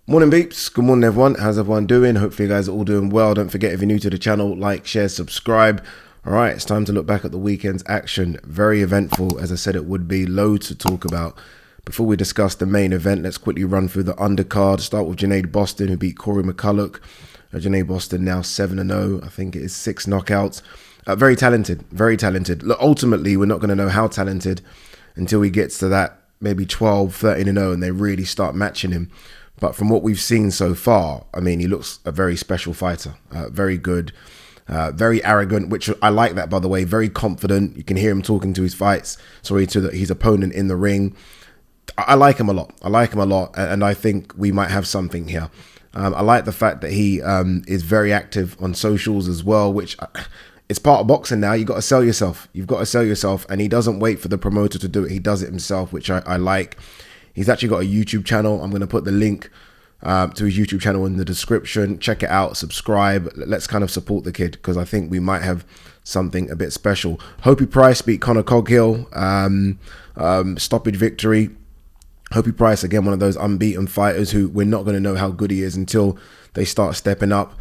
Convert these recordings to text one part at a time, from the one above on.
Morning beeps, good morning everyone, how's everyone doing? Hopefully you guys are all doing well. Don't forget, if you're new to the channel, like, share, subscribe. Alright, it's time to look back at the weekend's action. Very eventful, as I said it would be, loads to talk about. Before we discuss the main event, let's quickly run through the undercard. Start with Janaid Boston, who beat Corey McCulloch. Janaid Boston now 7-0, I think it is 6 knockouts. Very talented, very talented. Look, ultimately, we're not going to know how talented until he gets to that maybe 12, 13-0 and they really start matching him. But from what we've seen so far, I mean, he looks a very special fighter, very good, very arrogant, which I like that, by the way, very confident. You can hear him talking to his his opponent in the ring. I like him a lot. I like him a lot. And I think we might have something here. I like the fact that he is very active on socials as well, which it's part of boxing now. You've got to sell yourself. You've got to sell yourself. And he doesn't wait for the promoter to do it. He does it himself, which I like. He's actually got a YouTube channel. I'm going to put the link to his YouTube channel in the description. Check it out. Subscribe. Let's kind of support the kid because I think we might have something a bit special. Hopey Price beat Conor Coghill. Stoppage victory. Hopey Price, again, one of those unbeaten fighters who we're not going to know how good he is until they start stepping up.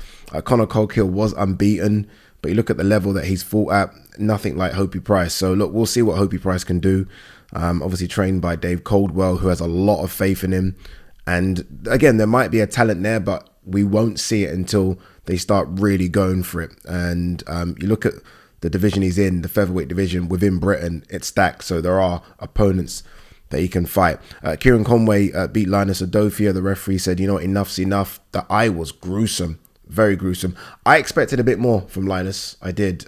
Conor Coghill was unbeaten, but you look at the level that he's fought at, nothing like Hopey Price. So look, we'll see what Hopey Price can do. Obviously trained by Dave Coldwell, who has a lot of faith in him. And again, there might be a talent there, but we won't see it until they start really going for it. And you look at the division he's in, the featherweight division within Britain, it's stacked. So there are opponents that he can fight. Kieran Conway beat Linus Adofia. The referee said, you know, enough's enough. The eye was gruesome, very gruesome. I expected a bit more from Linus. I did.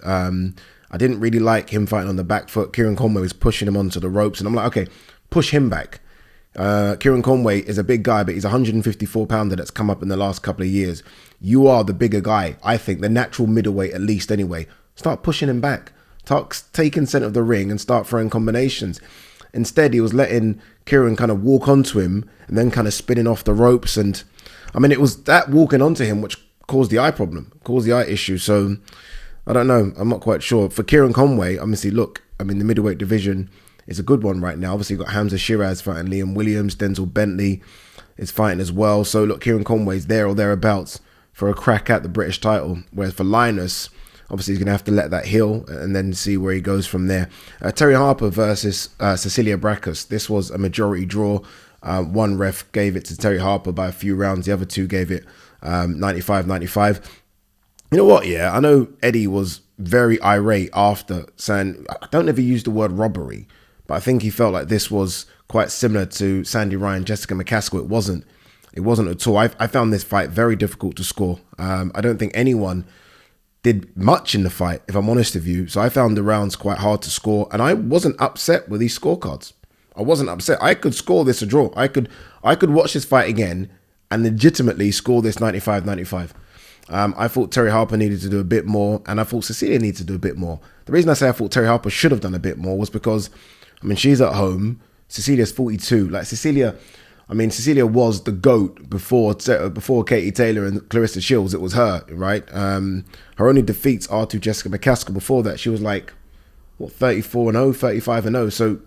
I didn't really like him fighting on the back foot. Kieran Conway was pushing him onto the ropes. And I'm like, okay, push him back. Kieran Conway is a big guy, but he's a 154-pounder that's come up in the last couple of years. You are the bigger guy, I think, the natural middleweight at least anyway. Start pushing him back. Start taking center of the ring and start throwing combinations. Instead, he was letting Kieran kind of walk onto him and then kind of spinning off the ropes. And I mean, it was that walking onto him which caused the eye problem, caused the eye issue. So I don't know. I'm not quite sure. For Kieran Conway, obviously, look, I mean, the middleweight division is a good one right now. Obviously, you've got Hamza Shiraz fighting Liam Williams. Denzel Bentley is fighting as well. So, look, Kieran Conway's there or thereabouts for a crack at the British title. Whereas for Linus, obviously, he's going to have to let that heal and then see where he goes from there. Terry Harper versus Cecilia Braekhus. This was a majority draw. One ref gave it to Terry Harper by a few rounds. The other two gave it 95-95. You know what, yeah, I know Eddie was very irate after saying, I don't ever use the word robbery, but I think he felt like this was quite similar to Sandy Ryan, Jessica McCaskill. It wasn't at all. I found this fight very difficult to score. I don't think anyone did much in the fight, if I'm honest with you. So I found the rounds quite hard to score, and I wasn't upset with these scorecards. I wasn't upset. I could score this a draw. I could watch this fight again and legitimately score this 95-95. I thought Terry Harper needed to do a bit more, and I thought Cecilia needed to do a bit more. The reason I say I thought Terry Harper should have done a bit more was because, I mean, she's at home. Cecilia's 42. Like Cecilia was the GOAT before Katie Taylor and Clarissa Shields. It was her, right? Her only defeats are to Jessica McCaskill. Before that, she was like, what, 34-0, 35-0. So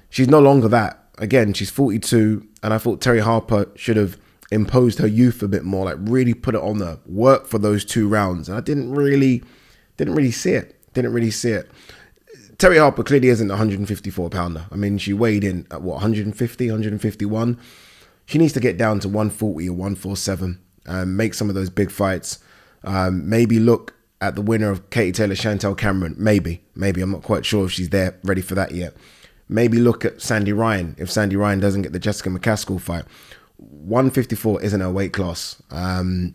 she's no longer that. Again, she's 42, and I thought Terry Harper should have imposed her youth a bit more, like really put it on her, work for those 2 rounds. And I didn't really see it. Terry Harper clearly isn't a 154-pounder. I mean, she weighed in at what, 150, 151. She needs to get down to 140 or 147 and make some of those big fights. Maybe look at the winner of Katie Taylor, Chantel Cameron. Maybe. I'm not quite sure if she's there, ready for that yet. Maybe look at Sandy Ryan if Sandy Ryan doesn't get the Jessica McCaskill fight. 154 isn't her weight class. I'm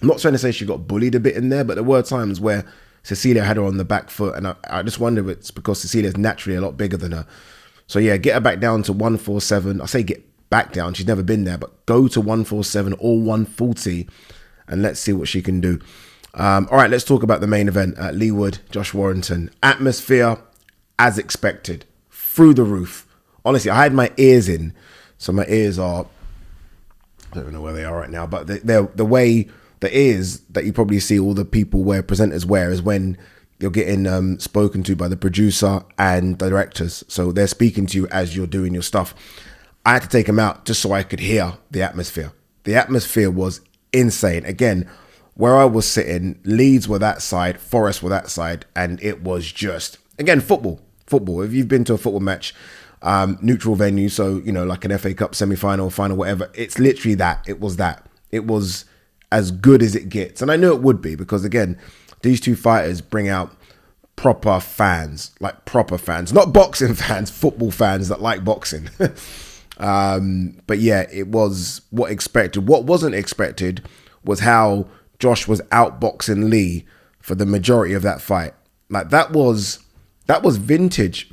not trying to say she got bullied a bit in there, but there were times where Cecilia had her on the back foot, and I just wonder if it's because Cecilia's naturally a lot bigger than her. So yeah, get her back down to 147. I say get back down, she's never been there, but go to 147 or 140 and let's see what she can do. All right, let's talk about the main event. Leigh Wood, Josh Warrington. Atmosphere, as expected, through the roof. Honestly, I had my ears in, so my ears are, I don't know where they are right now, but they're the way the ears that you probably see all the people wear, presenters wear, is when you're getting spoken to by the producer and the directors. So they're speaking to you as you're doing your stuff. I had to take them out just so I could hear the atmosphere. The atmosphere was insane. Again, where I was sitting, Leeds were that side, Forest were that side, and it was just, again, football. If you've been to a football match, neutral venue, so, you know, like an FA Cup semi-final, final, whatever, it's literally that. It was that. It was as good as it gets. And I knew it would be because, again, these two fighters bring out proper fans, like proper fans, not boxing fans, football fans that like boxing. But yeah, it was what expected. What wasn't expected was how Josh was outboxing Leigh for the majority of that fight. Like that was vintage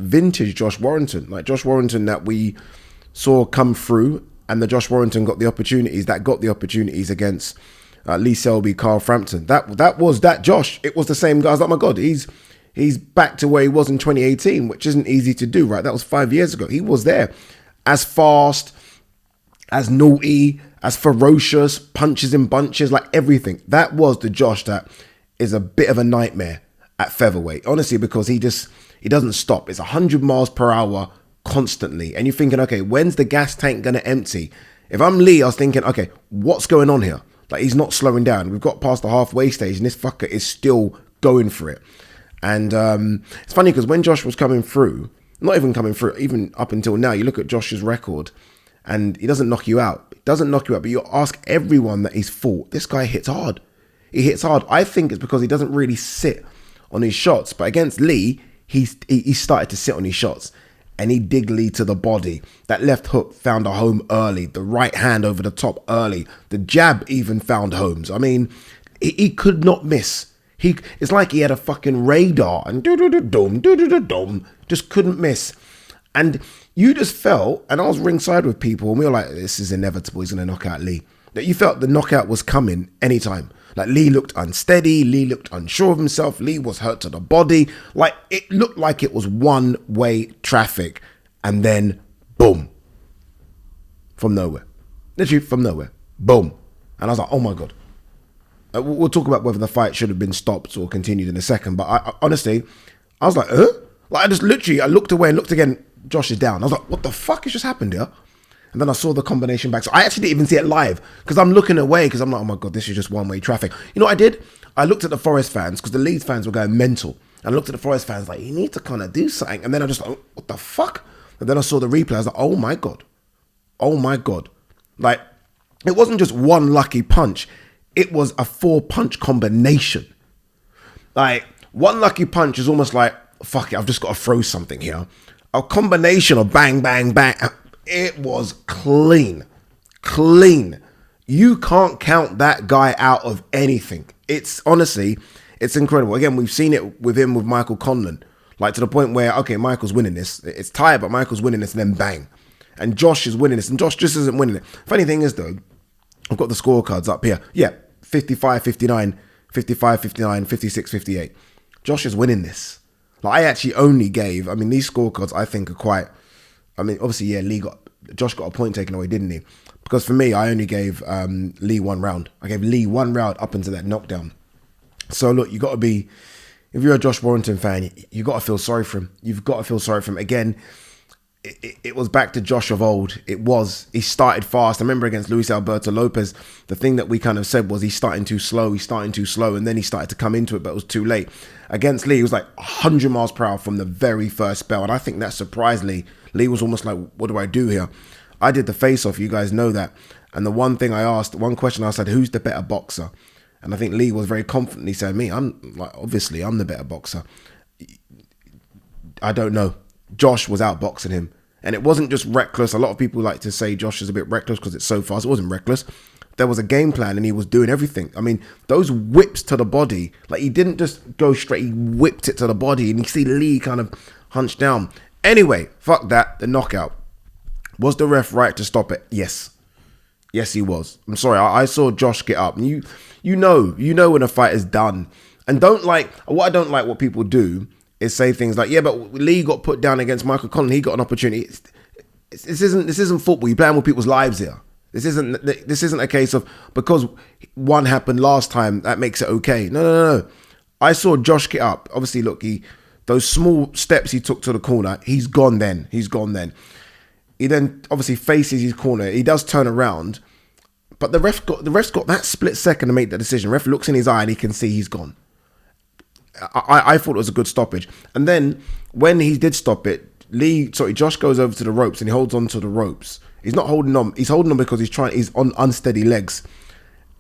Josh Warrington. Like Josh Warrington that we saw come through, and the Josh Warrington got the opportunities against Lee Selby, Carl Frampton. That was that Josh. It was the same guy. I was like, my God, he's back to where he was in 2018, which isn't easy to do, right? That was 5 years ago. He was there. As fast, as naughty, as ferocious, punches in bunches, like everything. That was the Josh that is a bit of a nightmare at featherweight. Honestly, because he doesn't stop. It's 100 miles per hour constantly. And you're thinking, okay, when's the gas tank going to empty? If I'm Leigh, I was thinking, okay, what's going on here? Like, he's not slowing down. We've got past the halfway stage and this fucker is still going for it. And it's funny because when Josh was coming through, not even coming through, even up until now, you look at Josh's record and he doesn't knock you out. He doesn't knock you out, but you ask everyone that he's fought, this guy hits hard. He hits hard. I think it's because he doesn't really sit on his shots. But against Leigh, he started to sit on his shots and he digged Leigh to the body. That left hook found a home early. The right hand over the top early. The jab even found homes. I mean, he could not miss. It's like he had a fucking radar and just couldn't miss. And you just felt, and I was ringside with people and we were like, this is inevitable. He's going to knock out Leigh. That you felt the knockout was coming anytime. Like Leigh looked unsteady. Leigh looked unsure of himself. Leigh was hurt to the body. Like it looked like it was one-way traffic. And then boom. From nowhere. Literally from nowhere. Boom. And I was like, oh my God. We'll talk about whether the fight should have been stopped or continued in a second. But I honestly, I was like, Like I just literally, I looked away and looked again. Josh is down. I was like, what the fuck has just happened here? And then I saw the combination back. So I actually didn't even see it live because I'm looking away because I'm like, oh my God, this is just one-way traffic. You know what I did? I looked at the Forest fans because the Leeds fans were going mental. And I looked at the Forest fans like, you need to kind of do something. And then I just like, what the fuck? And then I saw the replay. I was like, oh my God. Oh my God. Like, it wasn't just one lucky punch. It was a 4-punch combination. Like, one lucky punch is almost like, fuck it, I've just got to throw something here. A combination of bang, bang, bang. It was clean. You can't count that guy out of anything. It's honestly, it's incredible. Again, we've seen it with him with Michael Conlan. Like to the point where, okay, Michael's winning this. It's tired, but Michael's winning this and then bang. And Josh is winning this and Josh just isn't winning it. Funny thing is though, I've got the scorecards up here. Yeah, 55, 59, 55, 59, 56, 58. Josh is winning this. Like I actually only gave, I mean, these scorecards I think are quite, I mean, obviously, yeah, Josh got a point taken away, didn't he? Because for me, I only gave Leigh 1 round. I gave Leigh 1 round up into that knockdown. So look, you got to be, if you're a Josh Warrington fan, you got to feel sorry for him. You've got to feel sorry for him. Again, it was back to Josh of old. He started fast. I remember against Luis Alberto Lopez, the thing that we kind of said was he's starting too slow, and then he started to come into it, but it was too late. Against Leigh, he was like 100 miles per hour from the very first spell, and I think that surprised Leigh. Leigh was almost like, what do I do here? I did the face-off, you guys know that, and the one question I said, who's the better boxer? And I think Leigh was very confidently saying, me, obviously I'm the better boxer. I don't know. Josh was outboxing him. And it wasn't just reckless. A lot of people like to say Josh is a bit reckless because it's so fast. It wasn't reckless. There was a game plan and he was doing everything. I mean, those whips to the body, like he didn't just go straight, he whipped it to the body and you see Leigh kind of hunched down. Anyway, fuck that, the knockout. Was the ref right to stop it? Yes. Yes, he was. I'm sorry, I saw Josh get up. And you know when a fight is done. And what I don't like what people do is say things like, yeah, but Leigh got put down against Michael Conlan. He got an opportunity. This isn't football. You're playing with people's lives here. This isn't a case of because one happened last time that makes it okay. No. I saw Josh get up. Obviously, look, those small steps he took to the corner. He's gone then. He then obviously faces his corner. He does turn around. But the ref's got that split second to make that decision. Ref looks in his eye and he can see he's gone. I thought it was a good stoppage. And then when he did stop it, Josh goes over to the ropes and he holds on to the ropes. He's not holding on. He's holding on because he's on unsteady legs.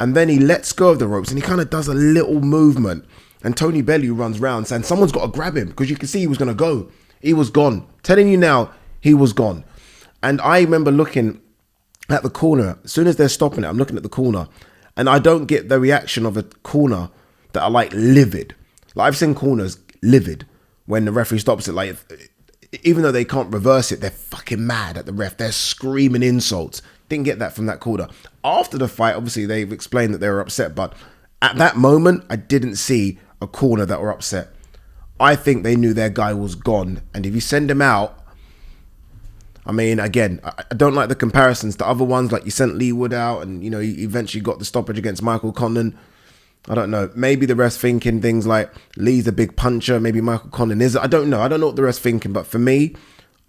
And then he lets go of the ropes and he kind of does a little movement. And Tony Bellew runs round saying someone's got to grab him because you can see he was going to go. He was gone. Telling you now, he was gone. And I remember looking at the corner. As soon as they're stopping it, I'm looking at the corner. And I don't get the reaction of a corner that are like livid. Like I've seen corners livid when the referee stops it. Like even though they can't reverse it, they're fucking mad at the ref. They're screaming insults. Didn't get that from that corner. After the fight, obviously they've explained that they were upset, but at that moment, I didn't see a corner that were upset. I think they knew their guy was gone, and if you send him out, I mean, again, I don't like the comparisons to other ones, like you sent Leigh Wood out, and you know, you eventually got the stoppage against Michael Condon. I don't know. Maybe the rest thinking things like Lee's a big puncher. Maybe Michael Condon is. I don't know. I don't know what the rest thinking. But for me,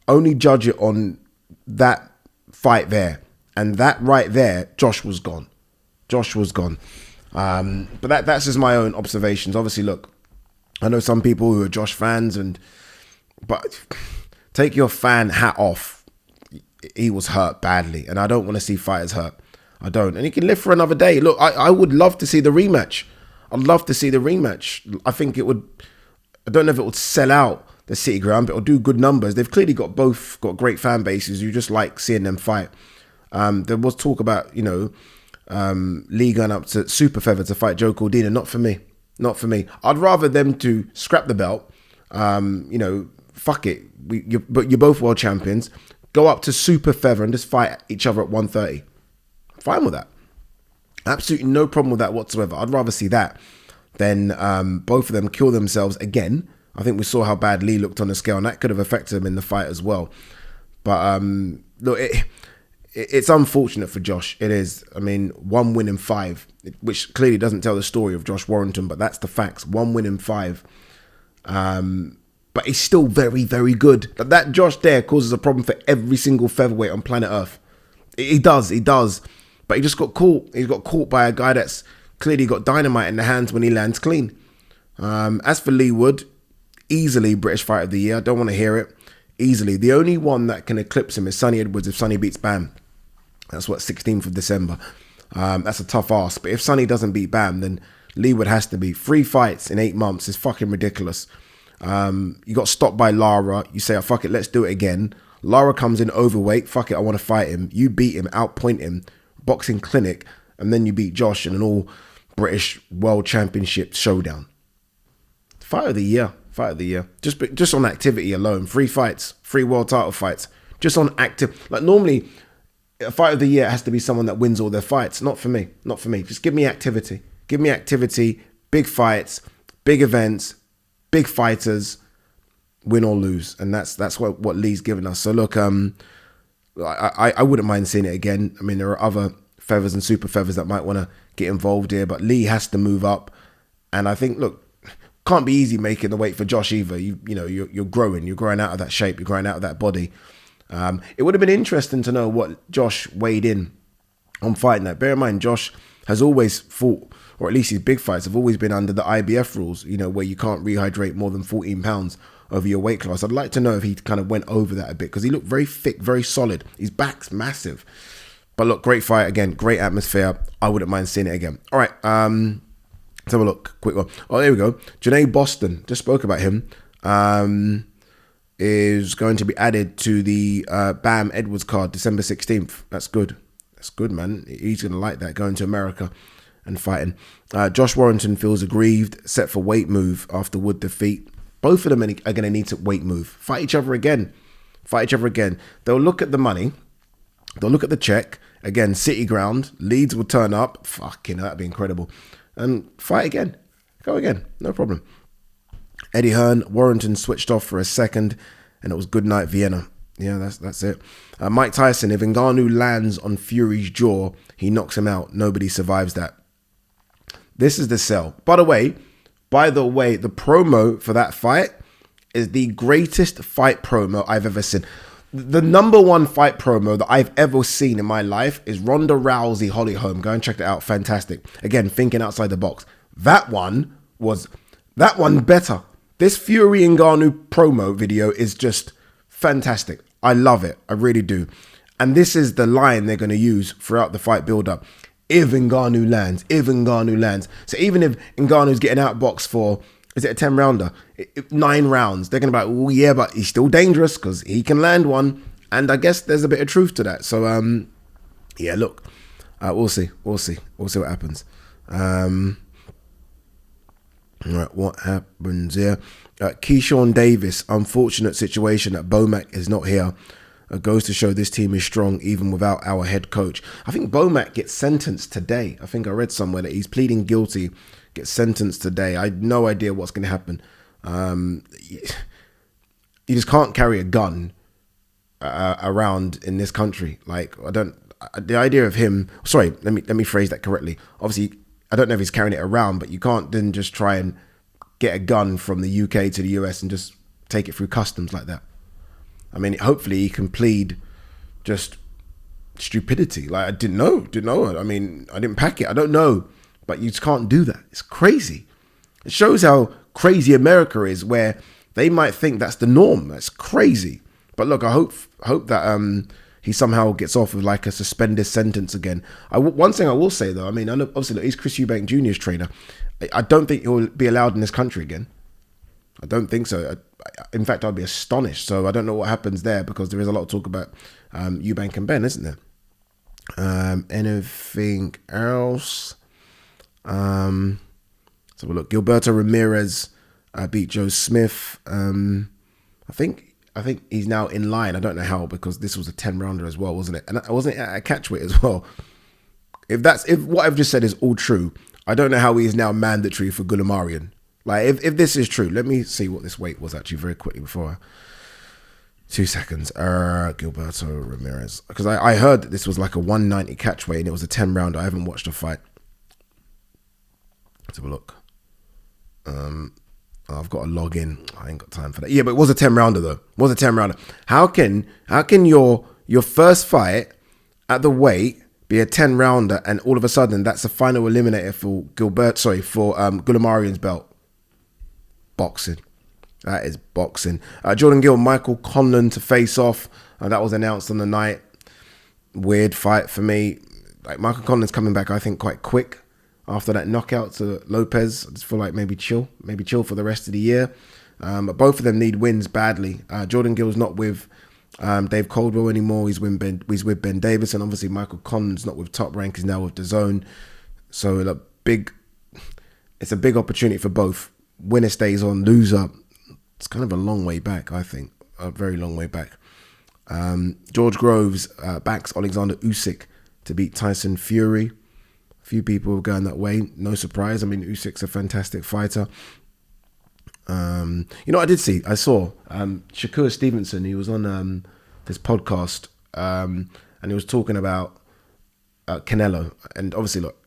only judge it on that fight there. And that right there, Josh was gone. Josh was gone. But that's just my own observations. Obviously, look, I know some people who are Josh fans, but take your fan hat off. He was hurt badly. And I don't want to see fighters hurt. I don't. And he can live for another day. Look, I would love to see the rematch. I'd love to see the rematch. I think it would, I don't know if it would sell out the City Ground, but it'll do good numbers. They've clearly got great fan bases. You just like seeing them fight. There was talk about, Leigh going up to Super Feather to fight Joe Cordina. Not for me. Not for me. I'd rather them to scrap the belt. Fuck it. But you're both world champions. Go up to Super Feather and just fight each other at 130. Fine with that. Absolutely no problem with that whatsoever. I'd rather see that than both of them kill themselves again. I think we saw how bad Leigh looked on the scale, and that could have affected him in the fight as well. But look, it's unfortunate for Josh. It is. I mean, 1 win in 5, which clearly doesn't tell the story of Josh Warrington, but that's the facts. 1 win in 5. But he's still very, very good. But that Josh there causes a problem for every single featherweight on planet Earth. He does. But he just got caught. He got caught by a guy that's clearly got dynamite in the hands when he lands clean. As for Leigh Wood, easily British Fighter of the Year. I don't want to hear it. Easily. The only one that can eclipse him is Sonny Edwards if Sonny beats Bam. That's 16th of December. That's a tough ask. But if Sonny doesn't beat Bam, then Leigh Wood has to be. 3 fights in 8 months is fucking ridiculous. You got stopped by Lara. You say, oh, fuck it, let's do it again. Lara comes in overweight. Fuck it, I want to fight him. You beat him, outpoint him. Boxing clinic, and then you beat Josh in an all British World Championship showdown. Fight of the year. Just on activity alone. 3 fights, 3 world title fights. Just on active. Like normally, a fight of the year has to be someone that wins all their fights. Not for me. Just give me activity. Big fights, big events, big fighters, win or lose, and that's what Leigh's given us. So look, I wouldn't mind seeing it again. I mean, there are other feathers and super feathers that might want to get involved here, but Leigh has to move up. And I think, look, can't be easy making the weight for Josh either. You're growing out of that shape, you're growing out of that body. It would have been interesting to know what Josh weighed in on Fight Night. Bear in mind, Josh has always fought, or at least his big fights have always been under the IBF rules, where you can't rehydrate more than 14 pounds over your weight class. I'd like to know if he kind of went over that a bit, because he looked very thick, very solid. His back's massive. But look, great fight again, great atmosphere. I wouldn't mind seeing it again. All right, let's have a look, quick one. Oh, there we go. Janae Boston, just spoke about him, is going to be added to the Bam Edwards card December 16th. That's good. That's good, man. He's going to like that, going to America and fighting. Josh Warrington feels aggrieved, set for weight move after Wood defeat. Both of them are going to need to weight move. Fight each other again. They'll look at the money. They'll look at the check. Again, City Ground. Leeds will turn up. Fucking, that'd be incredible. And fight again. Go again. No problem. Eddie Hearn, Warrington switched off for a second, and it was good night Vienna. Yeah, that's it. Mike Tyson, if Ngannou lands on Fury's jaw, he knocks him out. Nobody survives that. This is the sell. By the way, the promo for that fight is the greatest fight promo I've ever seen. The number one fight promo that I've ever seen in my life is Ronda Rousey, Holly Holm. Go and check that out. Fantastic. Again, thinking outside the box. That one better. This Fury Ngannou promo video is just fantastic. I love it. I really do. And this is the line they're going to use throughout the fight build-up. If Ngannou lands. So even if Ngannou's getting outboxed for, is it a 10 rounder? 9 rounds. They're going to be like, oh yeah, but he's still dangerous because he can land one. And I guess there's a bit of truth to that. So, yeah, look, we'll see. We'll see what happens. All right, what happens here? Keyshawn Davis, unfortunate situation that Bomac is not here. Goes to show this team is strong even without our head coach. I think Bomac gets sentenced today. I think I read somewhere that he's pleading guilty, gets sentenced today. I have no idea what's going to happen. You just can't carry a gun around in this country. Like, the idea of him, sorry, let me phrase that correctly. Obviously, I don't know if he's carrying it around, but you can't then just try and get a gun from the UK to the US and just take it through customs like that. I mean, hopefully he can plead just stupidity. Like, I didn't know. I mean, I didn't pack it. I don't know. But you just can't do that. It's crazy. It shows how crazy America is, where they might think that's the norm. That's crazy. But look, I hope that he somehow gets off with like a suspended sentence again. One thing I will say though, I mean, obviously he's Chris Eubank Jr.'s trainer. I don't think he'll be allowed in this country again. I don't think so. In fact, I'd be astonished. So I don't know what happens there, because there is a lot of talk about Eubank and Ben, isn't there? Anything else? Let's have a look. Gilberto Ramirez beat Joe Smith. I think he's now in line. I don't know how, because this was a 10-rounder as well, wasn't it? And I wasn't at a catchweight as well. If what I've just said is all true, I don't know how he is now mandatory for Goulamarian. Like, if this is true, let me see what this weight was actually very quickly before. 2 seconds. Gilberto Ramirez. Because I heard that this was like a 190 catchweight and it was a 10-rounder. I haven't watched the fight. Let's have a look. I've got to log in. I ain't got time for that. Yeah, but it was a 10-rounder though. It was a 10-rounder. How can your first fight at the weight be a 10-rounder and all of a sudden that's the final eliminator for Goulamarian's belt? Boxing. That is boxing. Jordan Gill, Michael Conlan to face off. That was announced on the night. Weird fight for me. Like, Michael Conlan's coming back, I think, quite quick after that knockout to Lopez. I just feel like maybe chill for the rest of the year. But both of them need wins badly. Jordan Gill's not with Dave Caldwell anymore. He's with Ben Davis, and obviously Michael Conlan's not with Top Rank. He's now with DAZN. So it's a big opportunity for both. Winner stays on, loser, it's kind of a long way back, I think. A very long way back. George Groves backs Alexander Usyk to beat Tyson Fury. A few people are going that way. No surprise. I mean, Usyk's a fantastic fighter. I saw Shakur Stevenson. He was on this podcast and he was talking about Canelo. And obviously, look,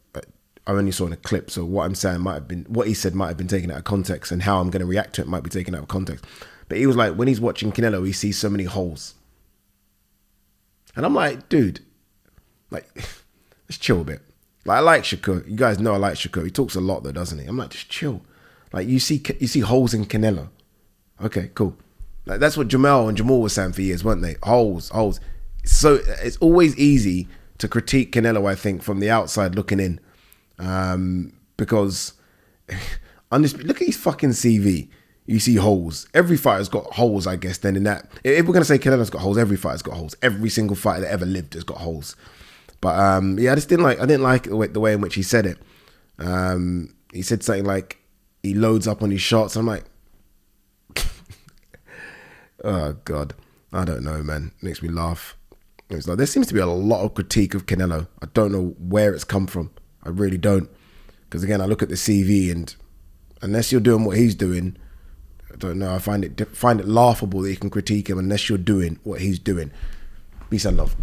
I only saw in a clip, so what I'm saying what he said might have been taken out of context, and how I'm going to react to it might be taken out of context. But he was like, when he's watching Canelo, he sees so many holes. And I'm like, dude, like, let's chill a bit. Like, I like Shakur. You guys know I like Shakur. He talks a lot though, doesn't he? I'm like, just chill. Like, you see holes in Canelo. Okay, cool. Like, that's what Jamal and Jamal were saying for years, weren't they? Holes. So it's always easy to critique Canelo, I think, from the outside looking in. Because look at his fucking CV. You see holes. Every fighter's got holes, I guess. Then in that, if we're gonna say Canelo's got holes, every fighter's got holes. Every single fighter that ever lived has got holes. But I didn't like the way in which he said it. He said something like he loads up on his shots. I'm like, oh God, I don't know, man. It makes me laugh. It's like, there seems to be a lot of critique of Canelo. I don't know where it's come from. I really don't. Because again, I look at the CV, and unless you're doing what he's doing, I don't know. I find it laughable that you can critique him unless you're doing what he's doing. Peace and love.